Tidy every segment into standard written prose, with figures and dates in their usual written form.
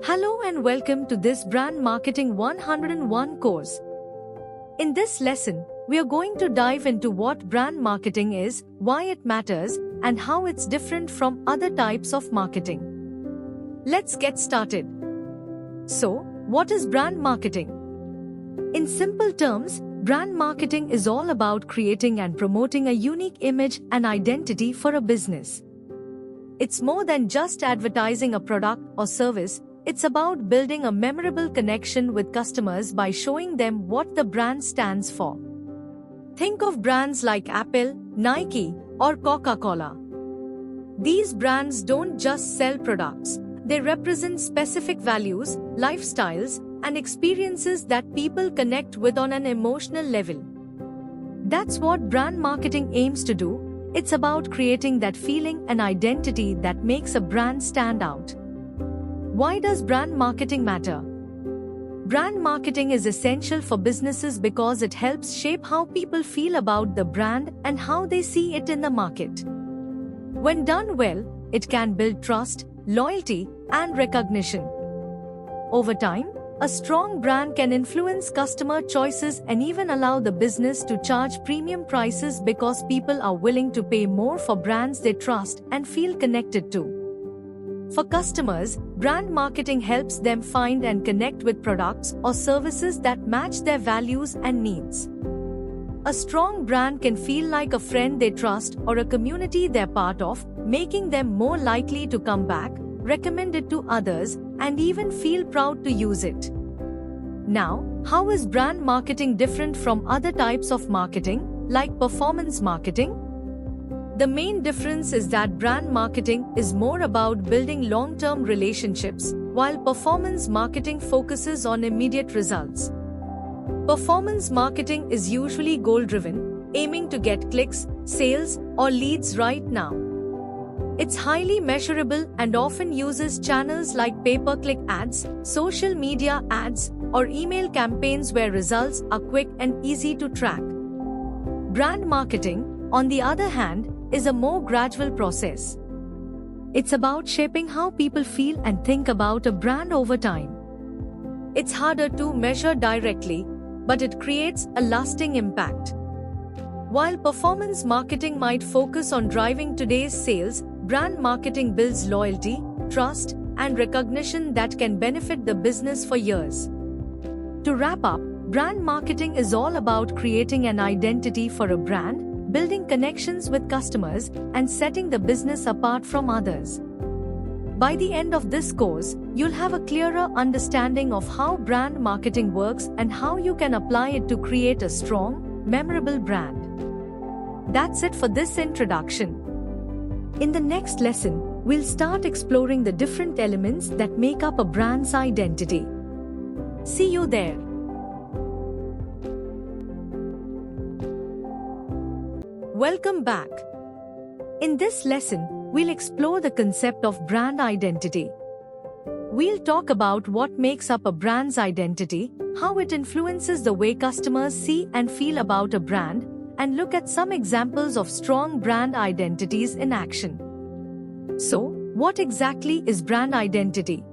Hello and welcome to this Brand Marketing 101 course. In this lesson, we are going to dive into what brand marketing is, why it matters, and how it's different from other types of marketing. Let's get started. So, what is brand marketing? In simple terms, brand marketing is all about creating and promoting a unique image and identity for a business. It's more than just advertising a product or service. It's about building a memorable connection with customers by showing them what the brand stands for. Think of brands like Apple, Nike, or Coca-Cola. These brands don't just sell products, they represent specific values, lifestyles, and experiences that people connect with on an emotional level. That's what brand marketing aims to do. It's about creating that feeling and identity that makes a brand stand out. Why does brand marketing matter? Brand marketing is essential for businesses because it helps shape how people feel about the brand and how they see it in the market. When done well, it can build trust, loyalty, and recognition. Over time, a strong brand can influence customer choices and even allow the business to charge premium prices because people are willing to pay more for brands they trust and feel connected to. For customers, brand marketing helps them find and connect with products or services that match their values and needs. A strong brand can feel like a friend they trust or a community they're part of, making them more likely to come back, recommend it to others, and even feel proud to use it. Now, how is brand marketing different from other types of marketing, like performance marketing? The main difference is that brand marketing is more about building long-term relationships, while performance marketing focuses on immediate results. Performance marketing is usually goal-driven, aiming to get clicks, sales, or leads right now. It's highly measurable and often uses channels like pay-per-click ads, social media ads, or email campaigns where results are quick and easy to track. Brand marketing, on the other hand, is a more gradual process. It's about shaping how people feel and think about a brand over time. It's harder to measure directly, but it creates a lasting impact. While performance marketing might focus on driving today's sales, brand marketing builds loyalty, trust, and recognition that can benefit the business for years. To wrap up, brand marketing is all about creating an identity for a brand, building connections with customers, and setting the business apart from others. By the end of this course, you'll have a clearer understanding of how brand marketing works and how you can apply it to create a strong, memorable brand. That's it for this introduction. In the next lesson, we'll start exploring the different elements that make up a brand's identity. See you there. Welcome back. In this lesson, we'll explore the concept of brand identity. We'll talk about what makes up a brand's identity, how it influences the way customers see and feel about a brand, and look at some examples of strong brand identities in action. So, what exactly is brand identity?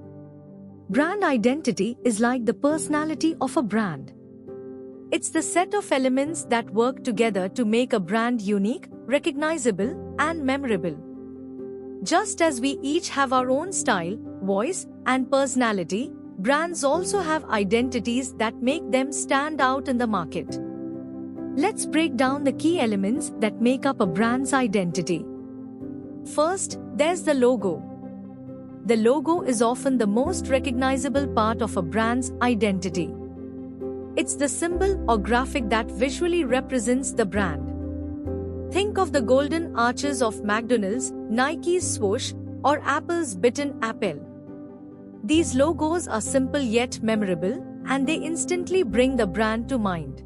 Brand identity is like the personality of a brand. It's the set of elements that work together to make a brand unique, recognizable, and memorable. Just as we each have our own style, voice, and personality, brands also have identities that make them stand out in the market. Let's break down the key elements that make up a brand's identity. First, there's the logo. The logo is often the most recognizable part of a brand's identity. It's the symbol or graphic that visually represents the brand. Think of the golden arches of McDonald's, Nike's swoosh, or Apple's bitten apple. These logos are simple yet memorable, and they instantly bring the brand to mind.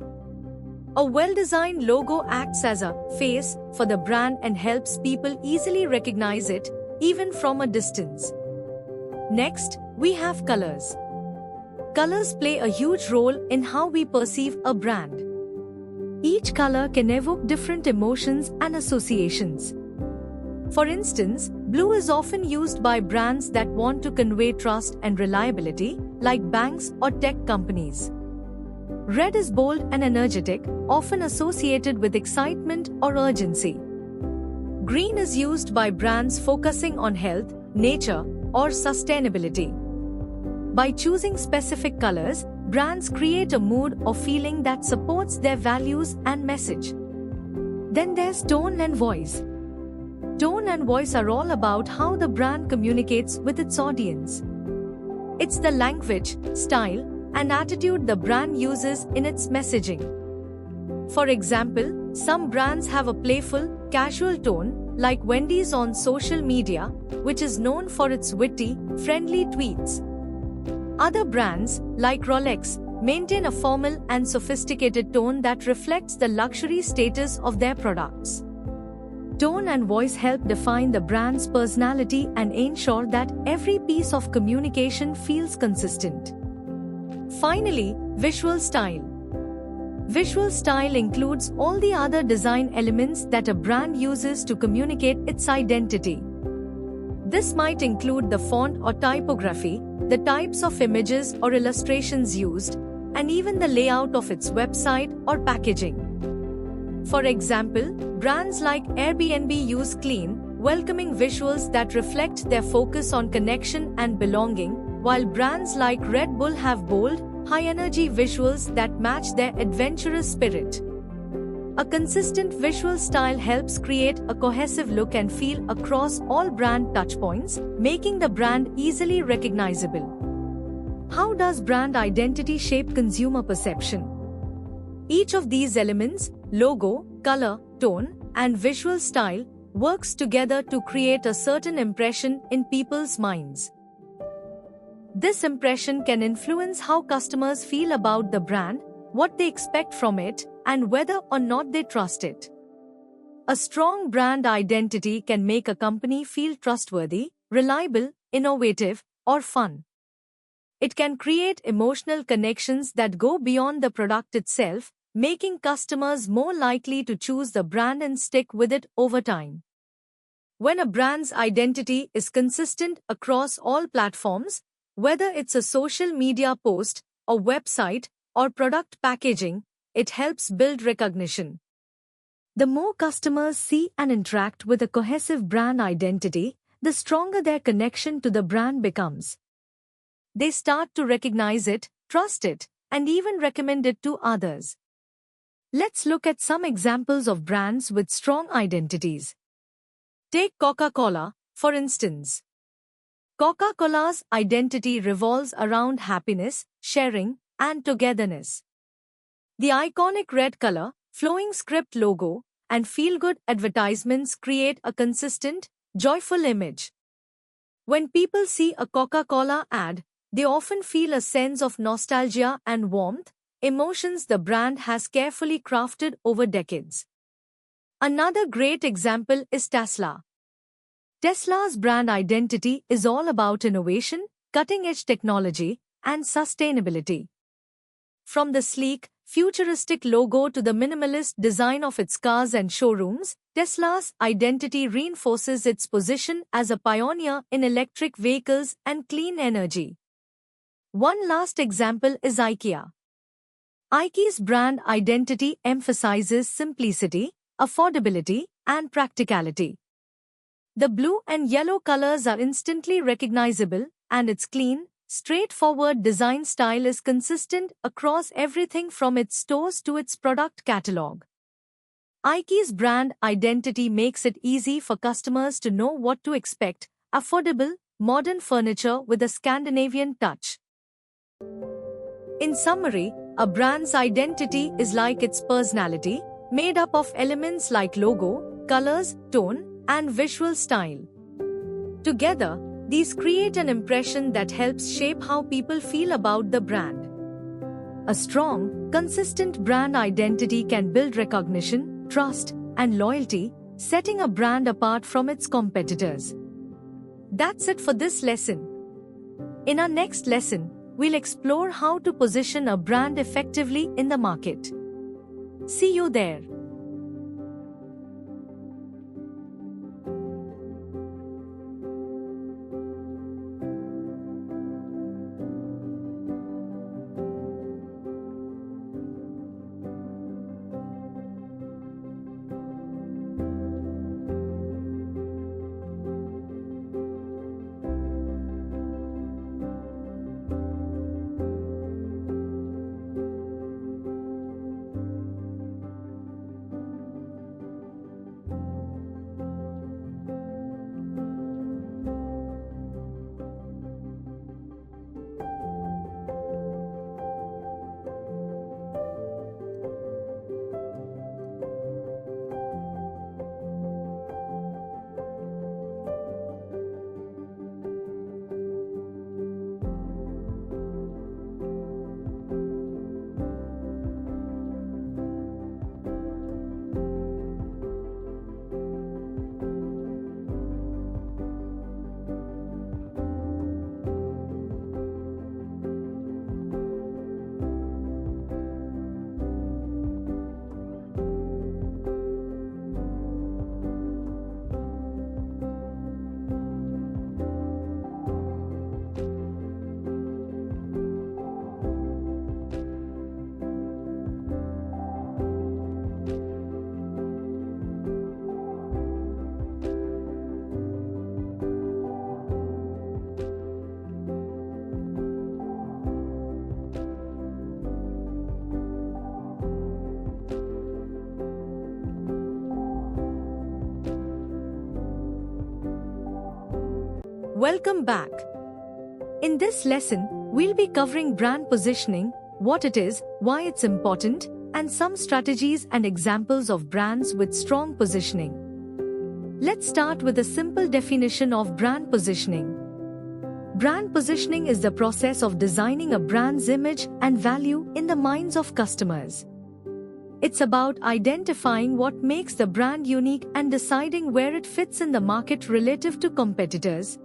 A well-designed logo acts as a face for the brand and helps people easily recognize it, even from a distance. Next, we have colors. Colors play a huge role in how we perceive a brand. Each color can evoke different emotions and associations. For instance, Blue is often used by brands that want to convey trust and reliability, like banks or tech companies. Red is bold and energetic, often associated with excitement or urgency. Green is used by brands focusing on health, nature, or sustainability. By choosing specific colors, brands create a mood or feeling that supports their values and message. Then there's tone and voice. Tone and voice are all about how the brand communicates with its audience. It's the language, style, and attitude the brand uses in its messaging. For example, some brands have a playful, casual tone, like Wendy's on social media, which is known for its witty, friendly tweets. Other brands, like Rolex, maintain a formal and sophisticated tone that reflects the luxury status of their products. Tone and voice help define the brand's personality and ensure that every piece of communication feels consistent. Finally, visual style. Visual style includes all the other design elements that a brand uses to communicate its identity. This might include the font or typography, the types of images or illustrations used, and even the layout of its website or packaging. For example, brands like Airbnb use clean, welcoming visuals that reflect their focus on connection and belonging, while brands like Red Bull have bold, high-energy visuals that match their adventurous spirit. A consistent visual style helps create a cohesive look and feel across all brand touchpoints, making the brand easily recognizable. How does brand identity shape consumer perception? Each of these elements, logo, color, tone, and visual style, works together to create a certain impression in people's minds. This impression can influence how customers feel about the brand, what they expect from it, and whether or not they trust it. A strong brand identity can make a company feel trustworthy, reliable, innovative, or fun. It can create emotional connections that go beyond the product itself, making customers more likely to choose the brand and stick with it over time. When a brand's identity is consistent across all platforms, whether it's a social media post, a website, or product packaging, it helps build recognition. The more customers see and interact with a cohesive brand identity, the stronger their connection to the brand becomes. They start to recognize it, trust it, and even recommend it to others. Let's look at some examples of brands with strong identities. Take Coca-Cola, for instance. Coca-Cola's identity revolves around happiness, sharing, and togetherness. The iconic red color, flowing script logo, and feel-good advertisements create a consistent, joyful image. When people see a Coca-Cola ad, they often feel a sense of nostalgia and warmth, emotions the brand has carefully crafted over decades. Another great example is Tesla. Tesla's brand identity is all about innovation, cutting-edge technology, and sustainability. From the sleek, futuristic logo to the minimalist design of its cars and showrooms, Tesla's identity reinforces its position as a pioneer in electric vehicles and clean energy. One last example is IKEA. IKEA's brand identity emphasizes simplicity, affordability, and practicality. The blue and yellow colors are instantly recognizable, and its clean, straightforward design style is consistent across everything from its stores to its product catalog. IKEA's brand identity makes it easy for customers to know what to expect: affordable, modern furniture with a Scandinavian touch. In summary, a brand's identity is like its personality, made up of elements like logo, colors, tone, and visual style. Together, these create an impression that helps shape how people feel about the brand. A strong, consistent brand identity can build recognition, trust, and loyalty, setting a brand apart from its competitors. That's it for this lesson. In our next lesson, we'll explore how to position a brand effectively in the market. See you there. Welcome back. In this lesson, we'll be covering brand positioning, what it is, why it's important, and some strategies and examples of brands with strong positioning. Let's start with a simple definition of brand positioning. Brand positioning is the process of designing a brand's image and value in the minds of customers. It's about identifying what makes the brand unique and deciding where it fits in the market relative to competitors.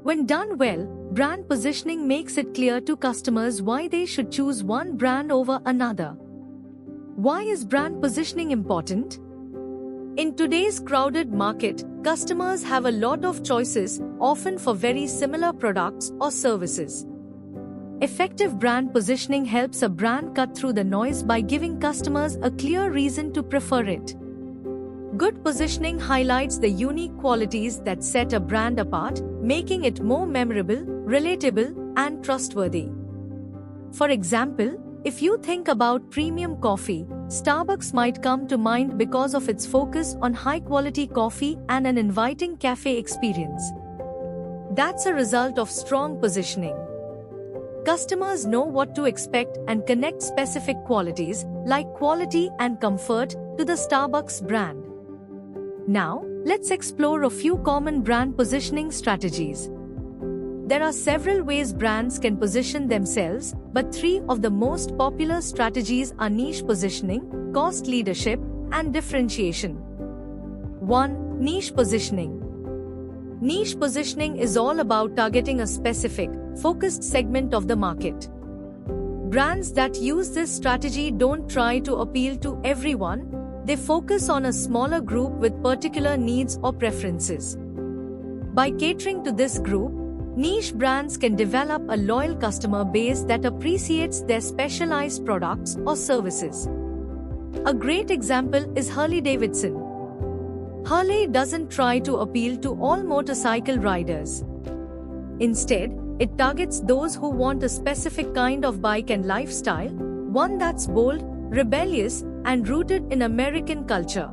When done well, brand positioning makes it clear to customers why they should choose one brand over another. Why is brand positioning important? In today's crowded market, customers have a lot of choices, often for very similar products or services. Effective brand positioning helps a brand cut through the noise by giving customers a clear reason to prefer it. Good positioning highlights the unique qualities that set a brand apart, making it more memorable, relatable, and trustworthy. For example, if you think about premium coffee, Starbucks might come to mind because of its focus on high-quality coffee and an inviting cafe experience. That's a result of strong positioning. Customers know what to expect and connect specific qualities, like quality and comfort, to the Starbucks brand. Now, let's explore a few common brand positioning strategies. There are several ways brands can position themselves, but three of the most popular strategies are niche positioning, cost leadership, and differentiation. 1. Niche positioning. Niche positioning is all about targeting a specific, focused segment of the market. Brands that use this strategy don't try to appeal to everyone, they focus on a smaller group with particular needs or preferences. By catering to this group, niche brands can develop a loyal customer base that appreciates their specialized products or services. A great example is Harley-Davidson. Harley doesn't try to appeal to all motorcycle riders. Instead, it targets those who want a specific kind of bike and lifestyle, one that's bold, rebellious, and rooted in American culture.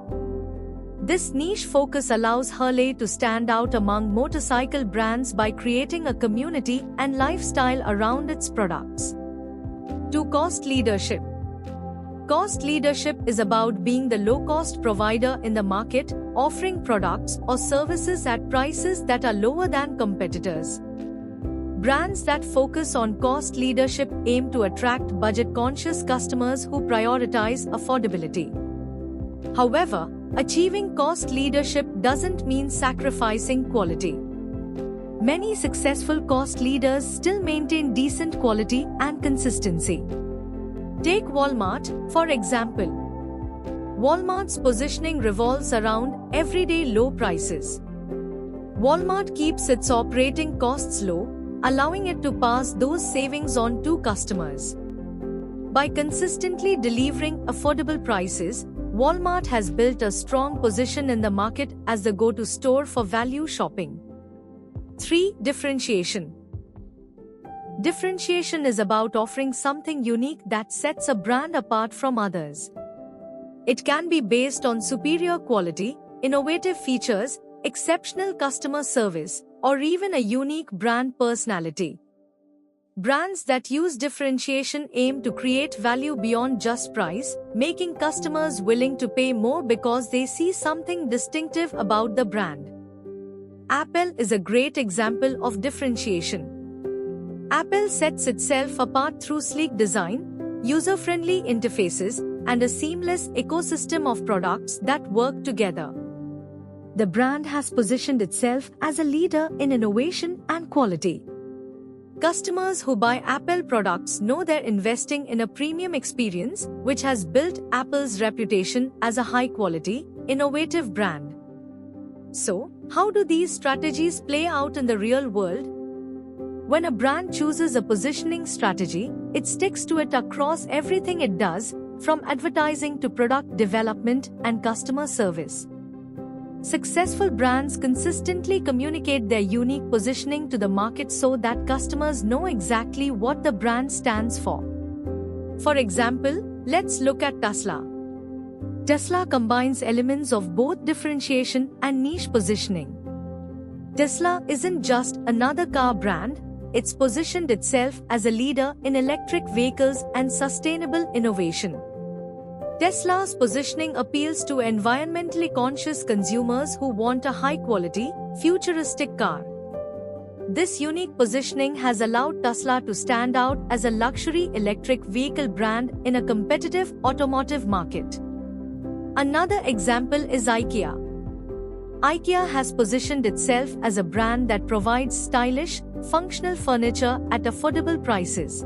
This niche focus allows Harley to stand out among motorcycle brands by creating a community and lifestyle around its products. 2. Cost leadership. Cost leadership is about being the low-cost provider in the market, offering products or services at prices that are lower than competitors. Brands that focus on cost leadership aim to attract budget-conscious customers who prioritize affordability. However, achieving cost leadership doesn't mean sacrificing quality. Many successful cost leaders still maintain decent quality and consistency. Take Walmart, for example. Walmart's positioning revolves around everyday low prices. Walmart keeps its operating costs low, allowing it to pass those savings on to customers. By consistently delivering affordable prices, Walmart has built a strong position in the market as the go-to store for value shopping. 3. Differentiation. Differentiation is about offering something unique that sets a brand apart from others. It can be based on superior quality, innovative features, exceptional customer service, or even a unique brand personality. Brands that use differentiation aim to create value beyond just price, making customers willing to pay more because they see something distinctive about the brand. Apple is a great example of differentiation. Apple sets itself apart through sleek design, user-friendly interfaces, and a seamless ecosystem of products that work together. The brand has positioned itself as a leader in innovation and quality. Customers who buy Apple products know they're investing in a premium experience, which has built Apple's reputation as a high-quality, innovative brand. So, how do these strategies play out in the real world? When a brand chooses a positioning strategy, it sticks to it across everything it does, from advertising to product development and customer service. Successful brands consistently communicate their unique positioning to the market so that customers know exactly what the brand stands for. For example, let's look at Tesla. Tesla combines elements of both differentiation and niche positioning. Tesla isn't just another car brand, it's positioned itself as a leader in electric vehicles and sustainable innovation. Tesla's positioning appeals to environmentally conscious consumers who want a high-quality, futuristic car. This unique positioning has allowed Tesla to stand out as a luxury electric vehicle brand in a competitive automotive market. Another example is IKEA. IKEA has positioned itself as a brand that provides stylish, functional furniture at affordable prices.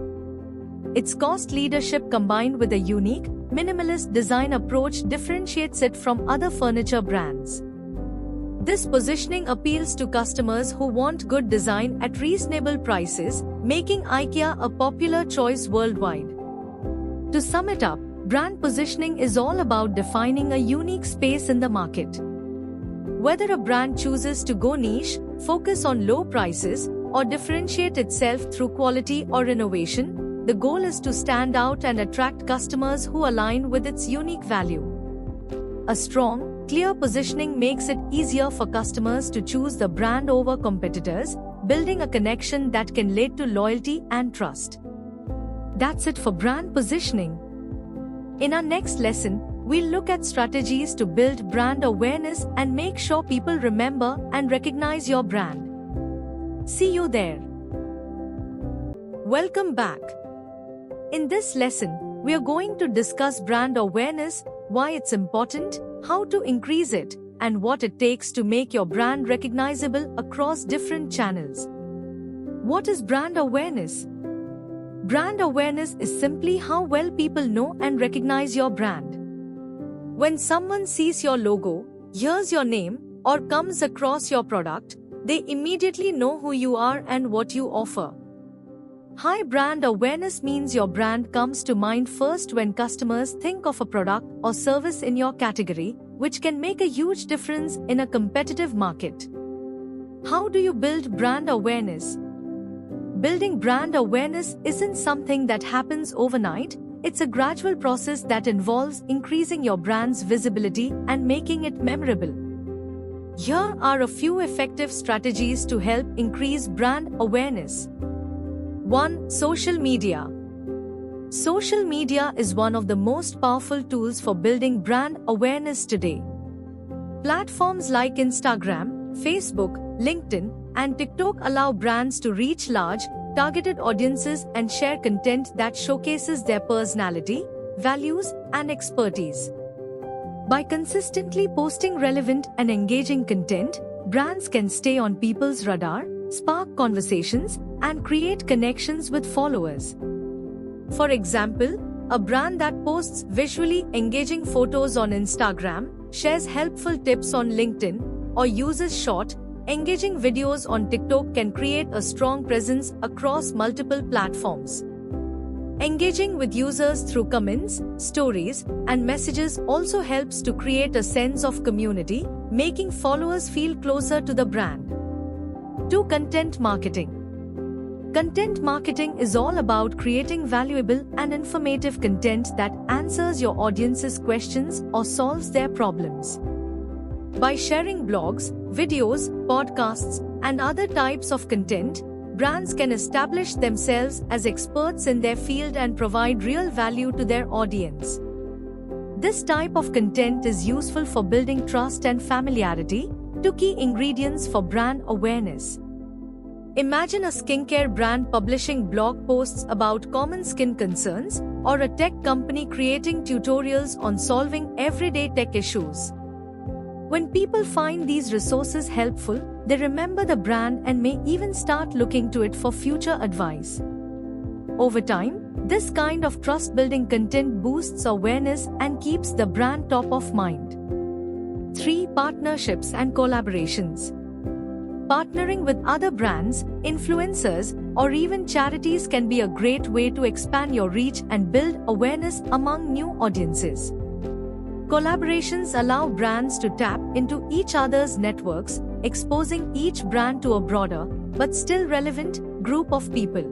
Its cost leadership combined with a unique, minimalist design approach differentiates it from other furniture brands. This positioning appeals to customers who want good design at reasonable prices, making IKEA a popular choice worldwide. To sum it up, brand positioning is all about defining a unique space in the market. Whether a brand chooses to go niche, focus on low prices, or differentiate itself through quality or innovation, the goal is to stand out and attract customers who align with its unique value. A strong, clear positioning makes it easier for customers to choose the brand over competitors, building a connection that can lead to loyalty and trust. That's it for brand positioning. In our next lesson, we'll look at strategies to build brand awareness and make sure people remember and recognize your brand. See you there. Welcome back. In this lesson, we are going to discuss brand awareness, why it's important, how to increase it, and what it takes to make your brand recognizable across different channels. What is brand awareness? Brand awareness is simply how well people know and recognize your brand. When someone sees your logo, hears your name, or comes across your product, they immediately know who you are and what you offer. High brand awareness means your brand comes to mind first when customers think of a product or service in your category, which can make a huge difference in a competitive market. How do you build brand awareness? Building brand awareness isn't something that happens overnight. It's a gradual process that involves increasing your brand's visibility and making it memorable. Here are a few effective strategies to help increase brand awareness. 1. Social media. Social media is one of the most powerful tools for building brand awareness today. Platforms like Instagram, Facebook, LinkedIn, and TikTok allow brands to reach large, targeted audiences and share content that showcases their personality, values, and expertise. By consistently posting relevant and engaging content, brands can stay on people's radar, spark conversations, and create connections with followers. For example, a brand that posts visually engaging photos on Instagram, shares helpful tips on LinkedIn, or uses short, engaging videos on TikTok can create a strong presence across multiple platforms. Engaging with users through comments, stories, and messages also helps to create a sense of community, making followers feel closer to the brand. 2. Content marketing. Content marketing is all about creating valuable and informative content that answers your audience's questions or solves their problems. By sharing blogs, videos, podcasts, and other types of content, brands can establish themselves as experts in their field and provide real value to their audience. This type of content is useful for building trust and familiarity, two key ingredients for brand awareness. Imagine a skincare brand publishing blog posts about common skin concerns, or a tech company creating tutorials on solving everyday tech issues. When people find these resources helpful, they remember the brand and may even start looking to it for future advice. Over time, this kind of trust-building content boosts awareness and keeps the brand top of mind. 3. Partnerships and collaborations. Partnering with other brands, influencers, or even charities can be a great way to expand your reach and build awareness among new audiences. Collaborations allow brands to tap into each other's networks, exposing each brand to a broader, but still relevant, group of people.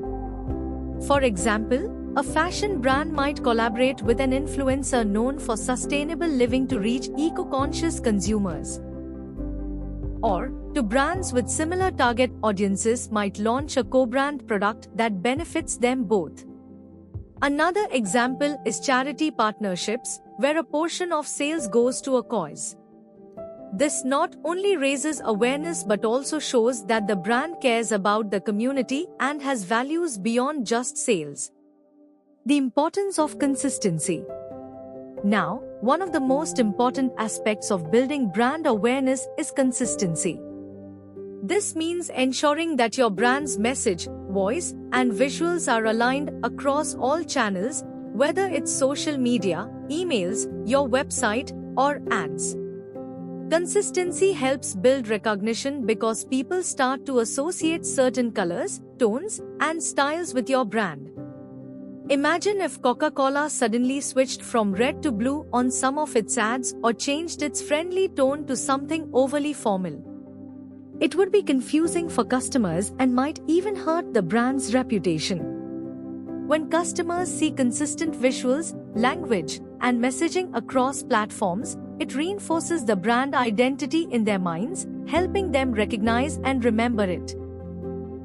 For example, a fashion brand might collaborate with an influencer known for sustainable living to reach eco-conscious consumers. Or, two brands with similar target audiences might launch a co-brand product that benefits them both. Another example is charity partnerships, where a portion of sales goes to a cause. This not only raises awareness but also shows that the brand cares about the community and has values beyond just sales. The importance of consistency. Now, one of the most important aspects of building brand awareness is consistency. This means ensuring that your brand's message, voice, and visuals are aligned across all channels, whether it's social media, emails, your website, or ads. Consistency helps build recognition because people start to associate certain colors, tones, and styles with your brand. Imagine if Coca-Cola suddenly switched from red to blue on some of its ads or changed its friendly tone to something overly formal. It would be confusing for customers and might even hurt the brand's reputation. When customers see consistent visuals, language, and messaging across platforms, it reinforces the brand identity in their minds, helping them recognize and remember it.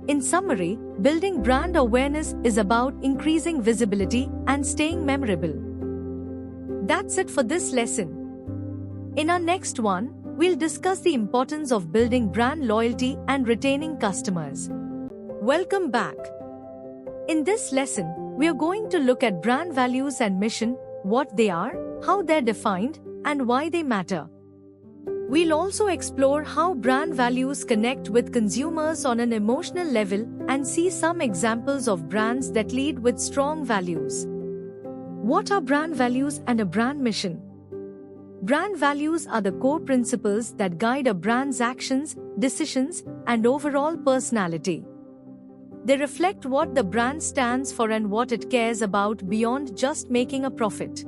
In summary, building brand awareness is about increasing visibility and staying memorable. That's it for this lesson. In our next one, we'll discuss the importance of building brand loyalty and retaining customers. Welcome back. In this lesson, we are going to look at brand values and mission, what they are, how they're defined, and why they matter. We'll also explore how brand values connect with consumers on an emotional level and see some examples of brands that lead with strong values. What are brand values and a brand mission? Brand values are the core principles that guide a brand's actions, decisions, and overall personality. They reflect what the brand stands for and what it cares about beyond just making a profit.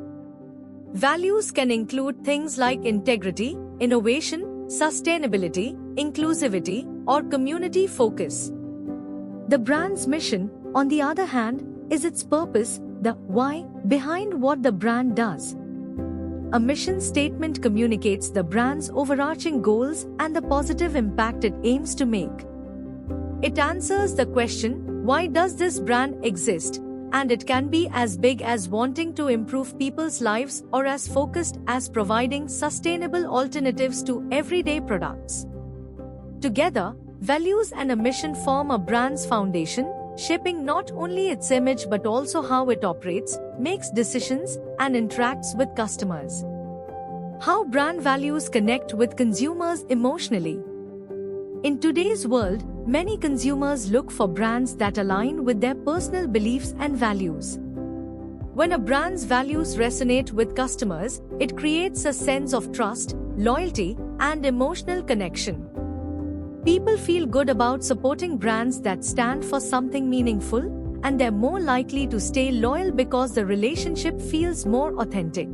Values can include things like integrity, innovation, sustainability, inclusivity, or community focus. The brand's mission, on the other hand, is its purpose, the why behind what the brand does. A mission statement communicates the brand's overarching goals and the positive impact it aims to make. It answers the question, why does this brand exist? And it can be as big as wanting to improve people's lives or as focused as providing sustainable alternatives to everyday products. Together, values and a mission form a brand's foundation, shaping not only its image but also how it operates, makes decisions, and interacts with customers. How brand values connect with consumers emotionally. In today's world, many consumers look for brands that align with their personal beliefs and values. When a brand's values resonate with customers, it creates a sense of trust, loyalty, and emotional connection. People feel good about supporting brands that stand for something meaningful, and they're more likely to stay loyal because the relationship feels more authentic.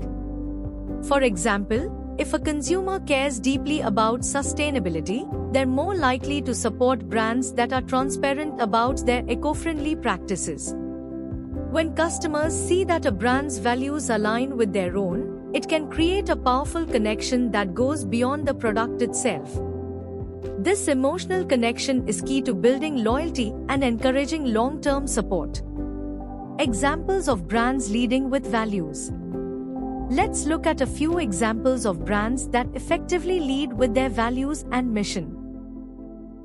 For example, if a consumer cares deeply about sustainability, they're more likely to support brands that are transparent about their eco-friendly practices. When customers see that a brand's values align with their own, it can create a powerful connection that goes beyond the product itself. This emotional connection is key to building loyalty and encouraging long-term support. Examples of brands leading with values. Let's look at a few examples of brands that effectively lead with their values and mission.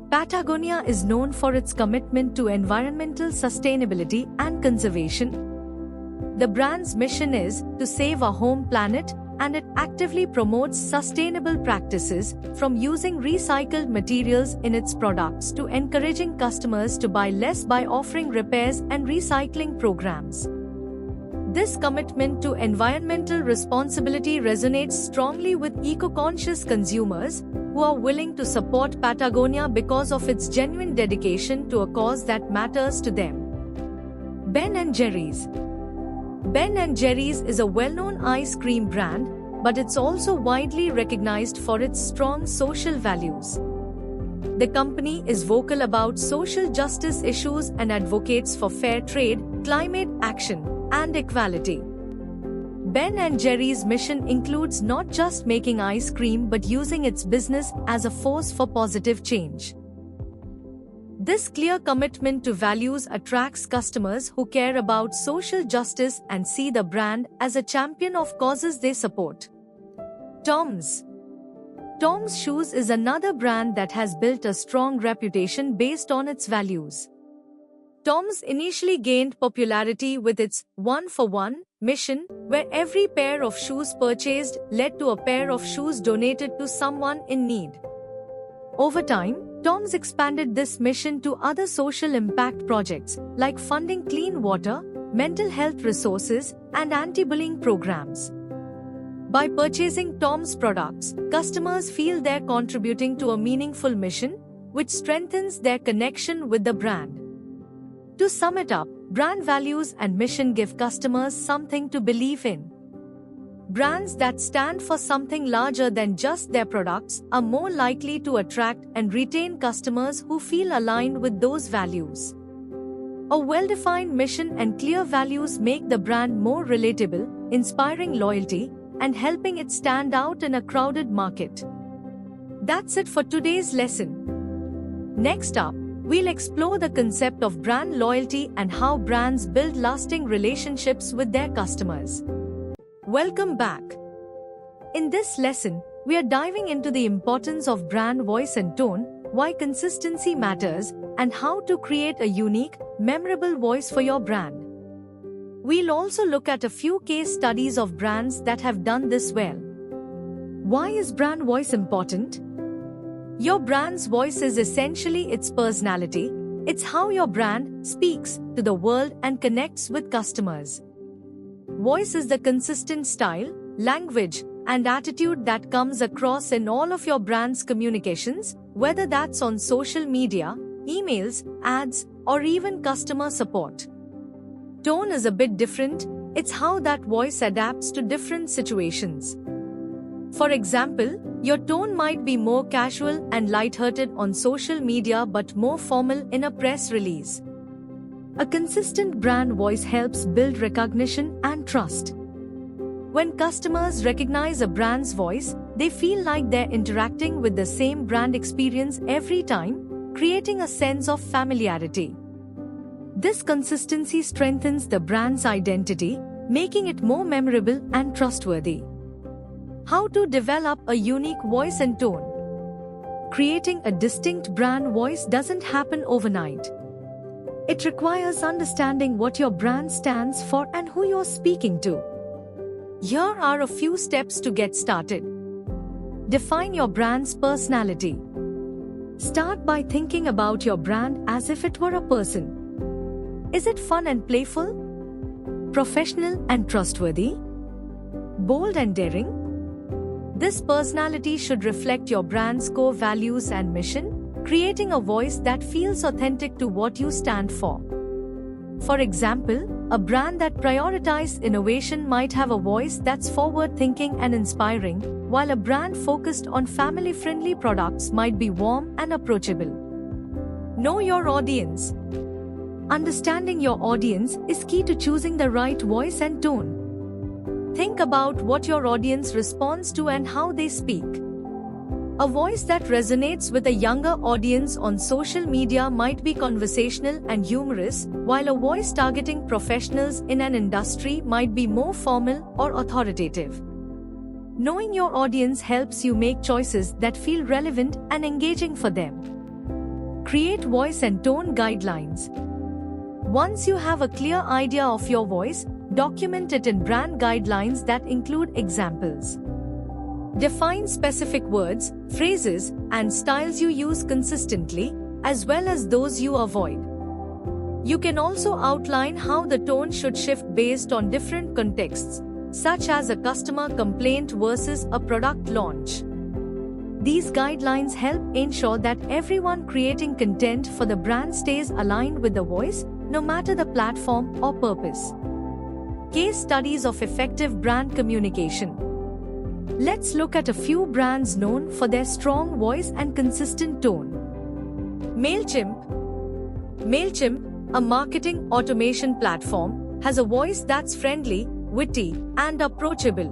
Patagonia is known for its commitment to environmental sustainability and conservation. The brand's mission is to save our home planet, and it actively promotes sustainable practices, from using recycled materials in its products to encouraging customers to buy less by offering repairs and recycling programs. This commitment to environmental responsibility resonates strongly with eco-conscious consumers who are willing to support Patagonia because of its genuine dedication to a cause that matters to them. Ben & Jerry's. Ben & Jerry's is a well-known ice cream brand, but it's also widely recognized for its strong social values. The company is vocal about social justice issues and advocates for fair trade, climate action, and equality. Ben & Jerry's mission includes not just making ice cream but using its business as a force for positive change. This clear commitment to values attracts customers who care about social justice and see the brand as a champion of causes they support. Tom's Shoes is another brand that has built a strong reputation based on its values. Tom's initially gained popularity with its one-for-one mission, where every pair of shoes purchased led to a pair of shoes donated to someone in need. Over time, Tom's expanded this mission to other social impact projects like funding clean water, mental health resources, and anti-bullying programs. By purchasing Tom's products, customers feel they're contributing to a meaningful mission, which strengthens their connection with the brand. To sum it up, brand values and mission give customers something to believe in. Brands that stand for something larger than just their products are more likely to attract and retain customers who feel aligned with those values. A well-defined mission and clear values make the brand more relatable, inspiring loyalty, and helping it stand out in a crowded market. That's it for today's lesson. Next up, we'll explore the concept of brand loyalty and how brands build lasting relationships with their customers. Welcome back. In this lesson, we are diving into the importance of brand voice and tone, why consistency matters, and how to create a unique, memorable voice for your brand. We'll also look at a few case studies of brands that have done this well. Why is brand voice important? Your brand's voice is essentially its personality. It's how your brand speaks to the world and connects with customers. Voice is the consistent style, language, and attitude that comes across in all of your brand's communications, whether that's on social media, emails, ads, or even customer support. Tone is a bit different. It's how that voice adapts to different situations. For example, your tone might be more casual and lighthearted on social media but more formal in a press release. A consistent brand voice helps build recognition and trust. When customers recognize a brand's voice, they feel like they're interacting with the same brand experience every time, creating a sense of familiarity. This consistency strengthens the brand's identity, making it more memorable and trustworthy. How to develop a unique voice and tone? Creating a distinct brand voice doesn't happen overnight. It requires understanding what your brand stands for and who you're speaking to. Here are a few steps to get started. Define your brand's personality. Start by thinking about your brand as if it were a person. Is it fun and playful? Professional and trustworthy? Bold and daring? This personality should reflect your brand's core values and mission, creating a voice that feels authentic to what you stand for. For example, a brand that prioritizes innovation might have a voice that's forward-thinking and inspiring, while a brand focused on family-friendly products might be warm and approachable. Know your audience. Understanding your audience is key to choosing the right voice and tone. Think about what your audience responds to and how they speak. A voice that resonates with a younger audience on social media might be conversational and humorous, while a voice targeting professionals in an industry might be more formal or authoritative. Knowing your audience helps you make choices that feel relevant and engaging for them. Create voice and tone guidelines. Once you have a clear idea of your voice, document it in brand guidelines that include examples. Define specific words, phrases, and styles you use consistently, as well as those you avoid. You can also outline how the tone should shift based on different contexts, such as a customer complaint versus a product launch. These guidelines help ensure that everyone creating content for the brand stays aligned with the voice, no matter the platform or purpose. Case studies of effective brand communication. Let's look at a few brands known for their strong voice and consistent tone. MailChimp, a marketing automation platform, has a voice that's friendly, witty, and approachable.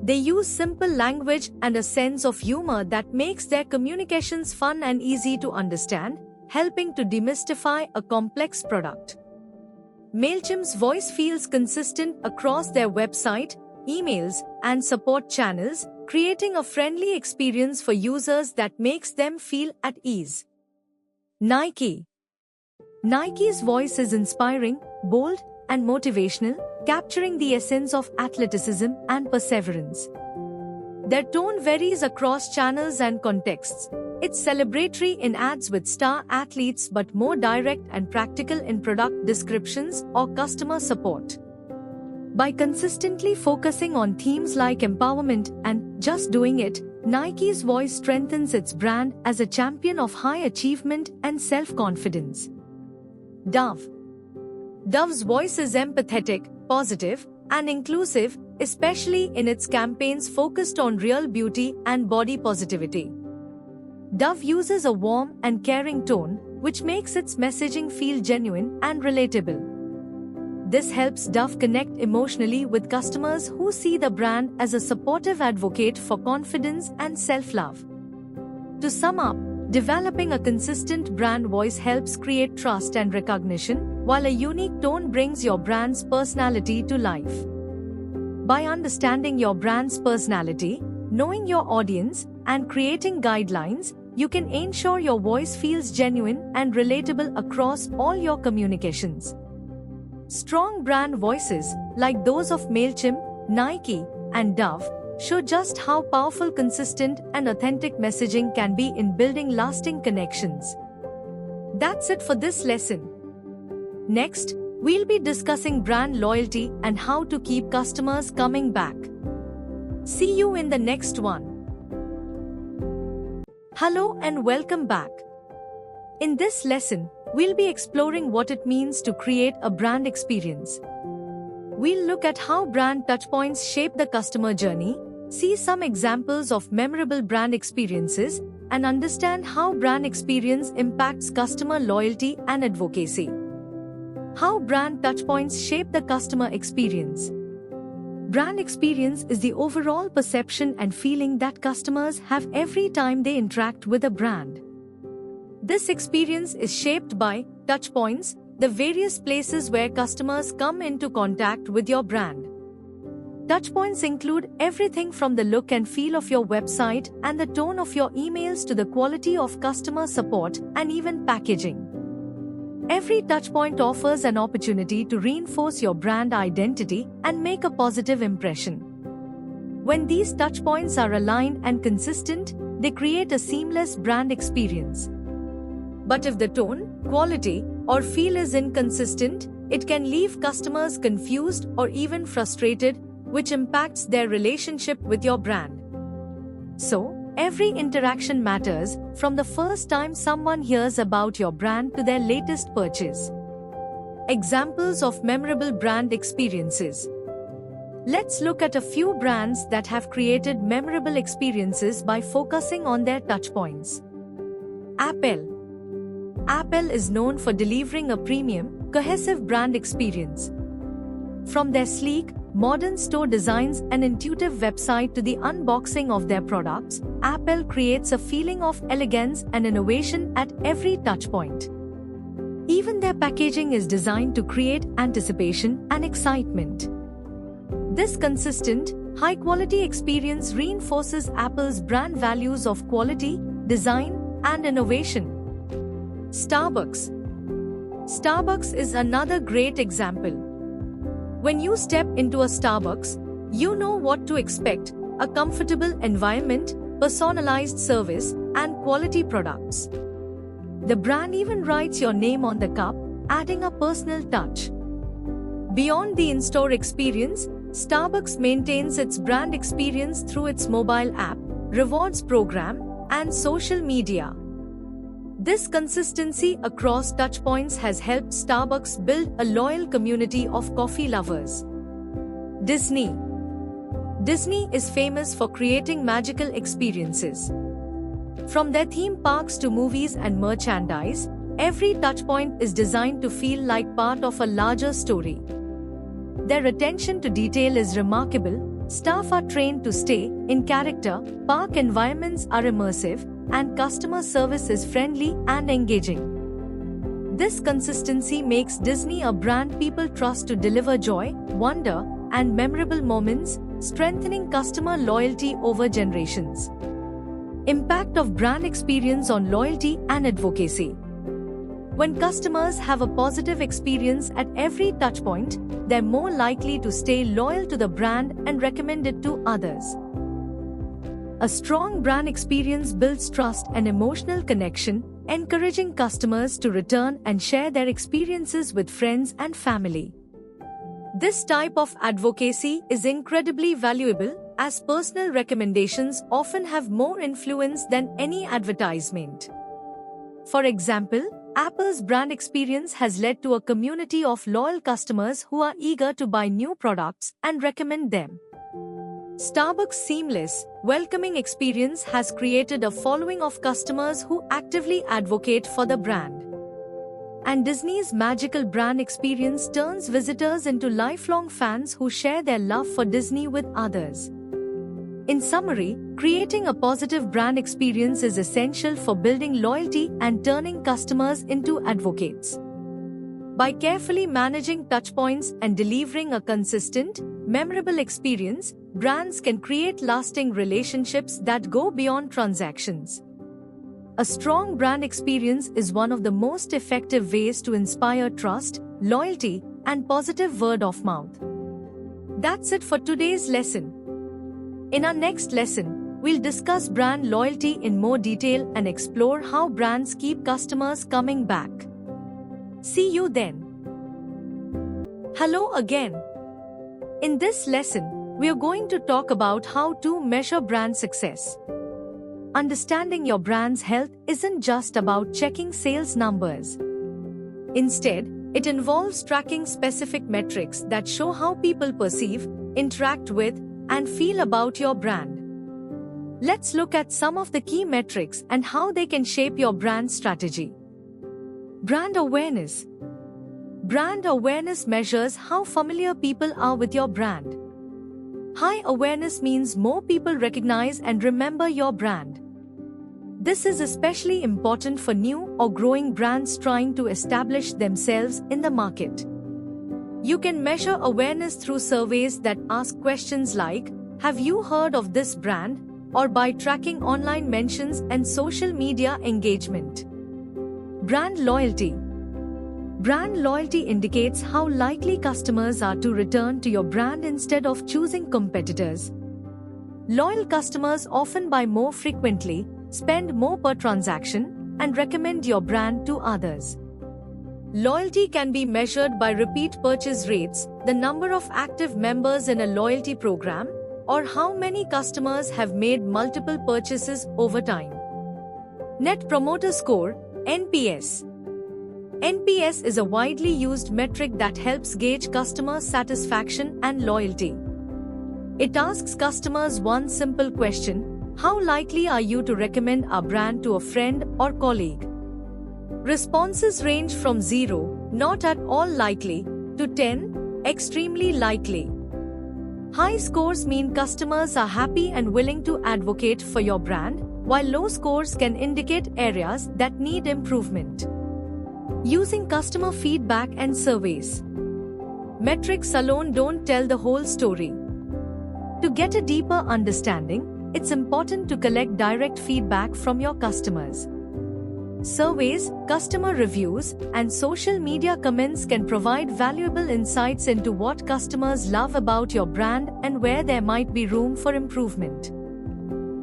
They use simple language and a sense of humor that makes their communications fun and easy to understand, helping to demystify a complex product. MailChimp's voice feels consistent across their website, emails, and support channels, creating a friendly experience for users that makes them feel at ease. Nike. Nike's voice is inspiring, bold, and motivational, capturing the essence of athleticism and perseverance. Their tone varies across channels and contexts. It's celebratory in ads with star athletes but more direct and practical in product descriptions or customer support. By consistently focusing on themes like empowerment and just doing it, Nike's voice strengthens its brand as a champion of high achievement and self-confidence. Dove. Dove's voice is empathetic, positive, and inclusive, especially in its campaigns focused on real beauty and body positivity. Dove uses a warm and caring tone, which makes its messaging feel genuine and relatable. This helps Dove connect emotionally with customers who see the brand as a supportive advocate for confidence and self-love. To sum up, developing a consistent brand voice helps create trust and recognition, while a unique tone brings your brand's personality to life. By understanding your brand's personality, knowing your audience, and creating guidelines, you can ensure your voice feels genuine and relatable across all your communications. Strong brand voices, like those of MailChimp, Nike, and Dove, show just how powerful consistent and authentic messaging can be in building lasting connections. That's it for this lesson. Next, we'll be discussing brand loyalty and how to keep customers coming back. See you in the next one. Hello and welcome back. In this lesson, we'll be exploring what it means to create a brand experience. We'll look at how brand touchpoints shape the customer journey, see some examples of memorable brand experiences, and understand how brand experience impacts customer loyalty and advocacy. How brand touchpoints shape the customer experience. Brand experience is the overall perception and feeling that customers have every time they interact with a brand. This experience is shaped by touchpoints, the various places where customers come into contact with your brand. Touchpoints include everything from the look and feel of your website and the tone of your emails to the quality of customer support and even packaging. Every touchpoint offers an opportunity to reinforce your brand identity and make a positive impression. When these touchpoints are aligned and consistent, they create a seamless brand experience. But if the tone, quality, or feel is inconsistent, it can leave customers confused or even frustrated, which impacts their relationship with your brand. So, every interaction matters, from the first time someone hears about your brand to their latest purchase. Examples of memorable brand experiences. Let's look at a few brands that have created memorable experiences by focusing on their touchpoints. Apple. Apple is known for delivering a premium, cohesive brand experience. From their sleek, modern store designs and intuitive website to the unboxing of their products, Apple creates a feeling of elegance and innovation at every touchpoint. Even their packaging is designed to create anticipation and excitement. This consistent, high-quality experience reinforces Apple's brand values of quality, design, and innovation. Starbucks. Starbucks is another great example. When you step into a Starbucks, you know what to expect: a comfortable environment, personalized service, and quality products. The brand even writes your name on the cup, adding a personal touch. Beyond the in-store experience, Starbucks maintains its brand experience through its mobile app, rewards program, and social media. This consistency across touchpoints has helped Starbucks build a loyal community of coffee lovers. Disney. Disney is famous for creating magical experiences. From their theme parks to movies and merchandise, every touchpoint is designed to feel like part of a larger story. Their attention to detail is remarkable, staff are trained to stay in character, park environments are immersive, and customer service is friendly and engaging. This consistency makes Disney a brand people trust to deliver joy, wonder, and memorable moments, strengthening customer loyalty over generations. Impact of brand experience on loyalty and advocacy. When customers have a positive experience at every touchpoint, they're more likely to stay loyal to the brand and recommend it to others. A strong brand experience builds trust and emotional connection, encouraging customers to return and share their experiences with friends and family. This type of advocacy is incredibly valuable, as personal recommendations often have more influence than any advertisement. For example, Apple's brand experience has led to a community of loyal customers who are eager to buy new products and recommend them. Starbucks' seamless, welcoming experience has created a following of customers who actively advocate for the brand. And Disney's magical brand experience turns visitors into lifelong fans who share their love for Disney with others. In summary, creating a positive brand experience is essential for building loyalty and turning customers into advocates. By carefully managing touchpoints and delivering a consistent, memorable experience, brands can create lasting relationships that go beyond transactions. A strong brand experience is one of the most effective ways to inspire trust, loyalty, and positive word of mouth. That's it for today's lesson. In our next lesson, we'll discuss brand loyalty in more detail and explore how brands keep customers coming back. See you then. Hello again. In this lesson, we are going to talk about how to measure brand success. Understanding your brand's health isn't just about checking sales numbers. Instead, it involves tracking specific metrics that show how people perceive, interact with, and feel about your brand. Let's look at some of the key metrics and how they can shape your brand strategy. Brand awareness. Brand awareness measures how familiar people are with your brand. High awareness means more people recognize and remember your brand. This is especially important for new or growing brands trying to establish themselves in the market. You can measure awareness through surveys that ask questions like, "Have you heard of this brand?" or by tracking online mentions and social media engagement. Brand loyalty. Brand loyalty indicates how likely customers are to return to your brand instead of choosing competitors. Loyal customers often buy more frequently, spend more per transaction, and recommend your brand to others. Loyalty can be measured by repeat purchase rates, the number of active members in a loyalty program, or how many customers have made multiple purchases over time. Net Promoter Score, NPS. NPS is a widely used metric that helps gauge customer satisfaction and loyalty. It asks customers one simple question: how likely are you to recommend our brand to a friend or colleague? Responses range from 0, not at all likely, to 10, extremely likely. High scores mean customers are happy and willing to advocate for your brand, while low scores can indicate areas that need improvement. Using customer feedback and surveys. Metrics alone don't tell the whole story. To get a deeper understanding, it's important to collect direct feedback from your customers. Surveys, customer reviews, and social media comments can provide valuable insights into what customers love about your brand and where there might be room for improvement.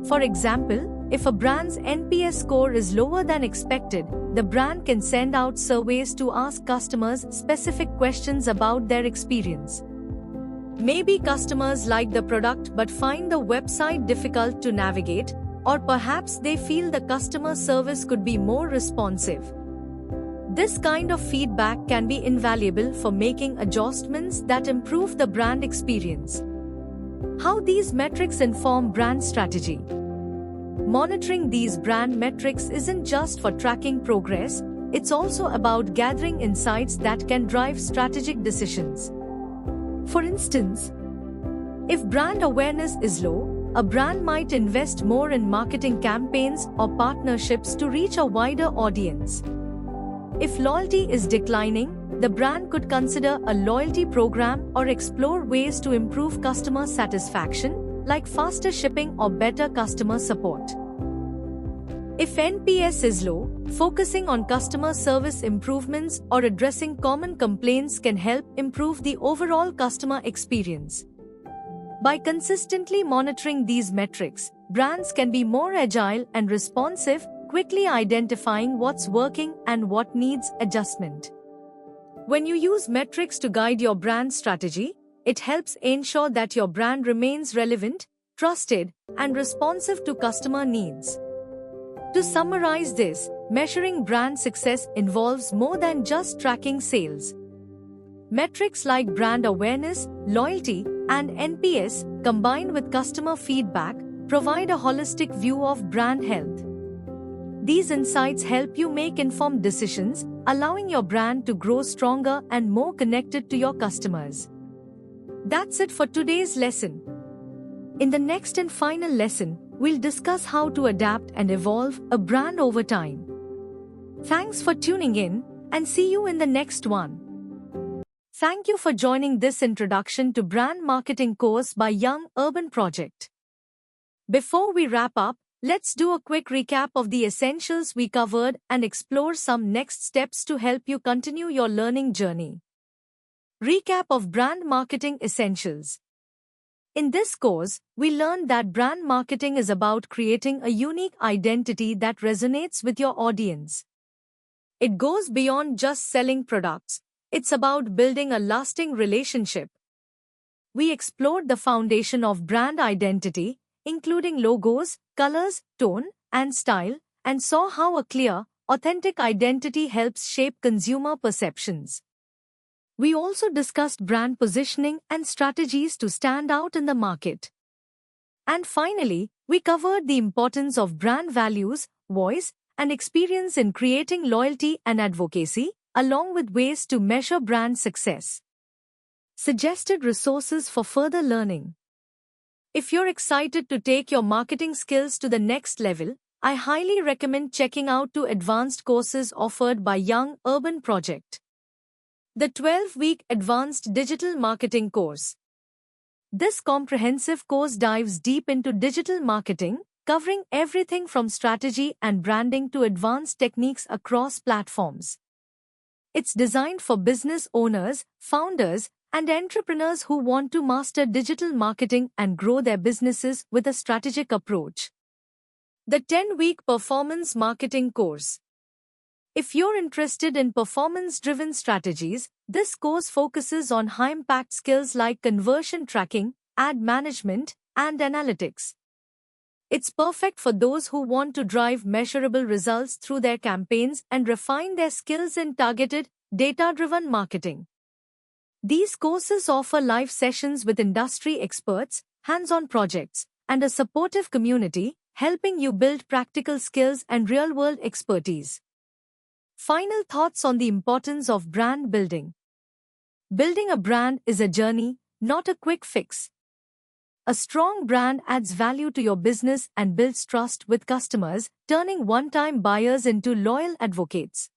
For example, if a brand's NPS score is lower than expected, the brand can send out surveys to ask customers specific questions about their experience. Maybe customers like the product but find the website difficult to navigate, or perhaps they feel the customer service could be more responsive. This kind of feedback can be invaluable for making adjustments that improve the brand experience. How these metrics inform brand strategy. Monitoring these brand metrics isn't just for tracking progress, it's also about gathering insights that can drive strategic decisions. For instance, if brand awareness is low, a brand might invest more in marketing campaigns or partnerships to reach a wider audience. If loyalty is declining, the brand could consider a loyalty program or explore ways to improve customer satisfaction, like faster shipping or better customer support. If NPS is low, focusing on customer service improvements or addressing common complaints can help improve the overall customer experience. By consistently monitoring these metrics, brands can be more agile and responsive, quickly identifying what's working and what needs adjustment. When you use metrics to guide your brand strategy, it helps ensure that your brand remains relevant, trusted, and responsive to customer needs. To summarize this, measuring brand success involves more than just tracking sales. Metrics like brand awareness, loyalty, and NPS, combined with customer feedback, provide a holistic view of brand health. These insights help you make informed decisions, allowing your brand to grow stronger and more connected to your customers. That's it for today's lesson. In the next and final lesson, we'll discuss how to adapt and evolve a brand over time. Thanks for tuning in, and see you in the next one. Thank you for joining this introduction to brand marketing course by Young Urban Project. Before we wrap up, let's do a quick recap of the essentials we covered and explore some next steps to help you continue your learning journey. Recap of brand marketing essentials. In this course, we learned that brand marketing is about creating a unique identity that resonates with your audience. It goes beyond just selling products. It's about building a lasting relationship. We explored the foundation of brand identity, including logos, colors, tone, and style, and saw how a clear, authentic identity helps shape consumer perceptions. We also discussed brand positioning and strategies to stand out in the market. And finally, we covered the importance of brand values, voice, and experience in creating loyalty and advocacy, along with ways to measure brand success. Suggested resources for further learning. If you're excited to take your marketing skills to the next level, I highly recommend checking out two advanced courses offered by Young Urban Project. The 12-week Advanced Digital Marketing course. This comprehensive course dives deep into digital marketing, covering everything from strategy and branding to advanced techniques across platforms. It's designed for business owners, founders, and entrepreneurs who want to master digital marketing and grow their businesses with a strategic approach. The 10-week Performance Marketing course. If you're interested in performance-driven strategies, this course focuses on high-impact skills like conversion tracking, ad management, and analytics. It's perfect for those who want to drive measurable results through their campaigns and refine their skills in targeted, data-driven marketing. These courses offer live sessions with industry experts, hands-on projects, and a supportive community, helping you build practical skills and real-world expertise. Final thoughts on the importance of brand building. Building a brand is a journey, not a quick fix. A strong brand adds value to your business and builds trust with customers, turning one-time buyers into loyal advocates.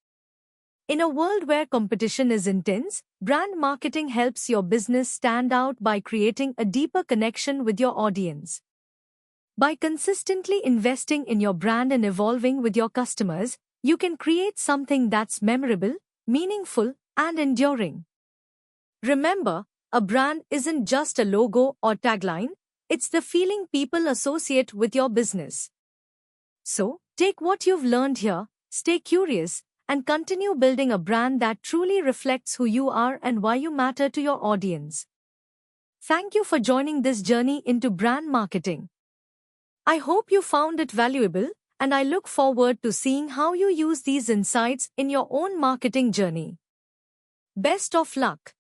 In a world where competition is intense, brand marketing helps your business stand out by creating a deeper connection with your audience. By consistently investing in your brand and evolving with your customers, you can create something that's memorable, meaningful, and enduring. Remember, a brand isn't just a logo or tagline, it's the feeling people associate with your business. So, take what you've learned here, stay curious, and continue building a brand that truly reflects who you are and why you matter to your audience. Thank you for joining this journey into brand marketing. I hope you found it valuable, and I look forward to seeing how you use these insights in your own marketing journey. Best of luck!